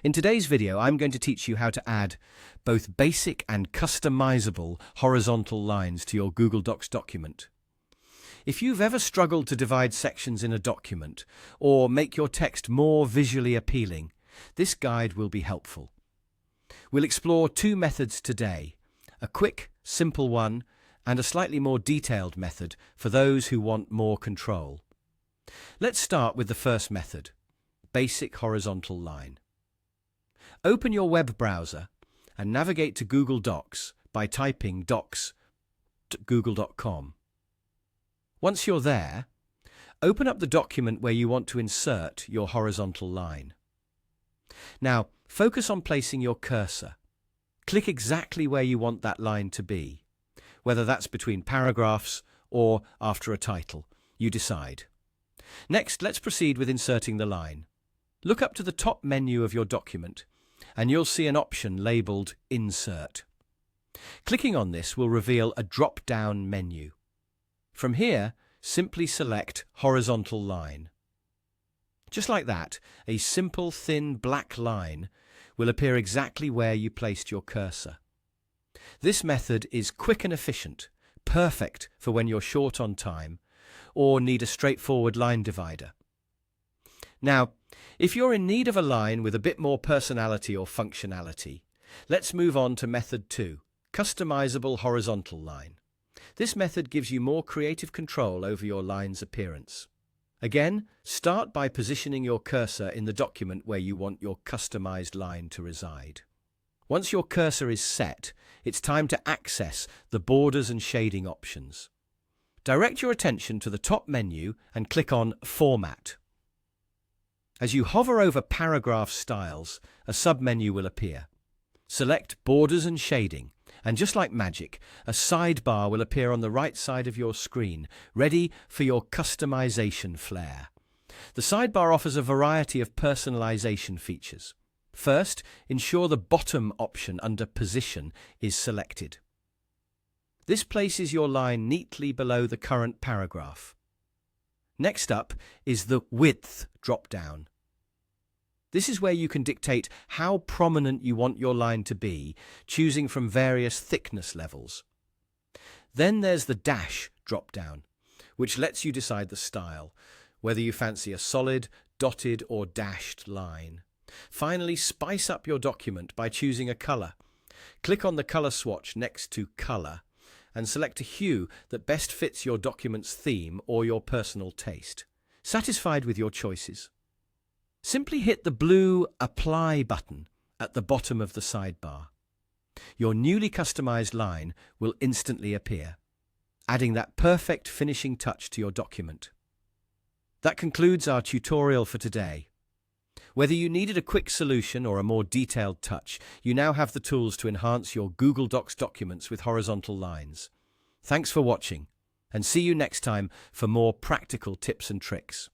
In today's video, I'm going to teach you how to add both basic and customizable horizontal lines to your Google Docs document. If you've ever struggled to divide sections in a document or make your text more visually appealing, this guide will be helpful. We'll explore two methods today, a quick, simple one and a slightly more detailed method for those who want more control. Let's start with the first method, basic horizontal line. Open your web browser and navigate to Google Docs by typing docs.google.com. Once you're there, open up the document where you want to insert your horizontal line. Now, focus on placing your cursor. Click exactly where you want that line to be, whether that's between paragraphs or after a title. You decide. Next, let's proceed with inserting the line. Look up to the top menu of your document and you'll see an option labeled Insert. Clicking on this will reveal a drop-down menu. From here, simply select Horizontal Line. Just like that, a simple thin black line will appear exactly where you placed your cursor. This method is quick and efficient, perfect for when you're short on time or need a straightforward line divider. Now, if you're in need of a line with a bit more personality or functionality, let's move on to method 2, customizable horizontal line. This method gives you more creative control over your line's appearance. Again, start by positioning your cursor in the document where you want your customized line to reside. Once your cursor is set, it's time to access the borders and shading options. Direct your attention to the top menu and click on Format. As you hover over paragraph styles, a submenu will appear. Select Borders and Shading, and just like magic, a sidebar will appear on the right side of your screen, ready for your customization flair. The sidebar offers a variety of personalization features. First, ensure the bottom option under Position is selected. This places your line neatly below the current paragraph. Next up is the Width drop-down. This is where you can dictate how prominent you want your line to be, choosing from various thickness levels. Then there's the Dash drop-down, which lets you decide the style, whether you fancy a solid, dotted or dashed line. Finally, spice up your document by choosing a color. Click on the color swatch next to Color and select a hue that best fits your document's theme or your personal taste. Satisfied with your choices? Simply hit the blue Apply button at the bottom of the sidebar. Your newly customized line will instantly appear, adding that perfect finishing touch to your document. That concludes our tutorial for today. Whether you needed a quick solution or a more detailed touch, you now have the tools to enhance your Google Docs documents with horizontal lines. Thanks for watching, and see you next time for more practical tips and tricks.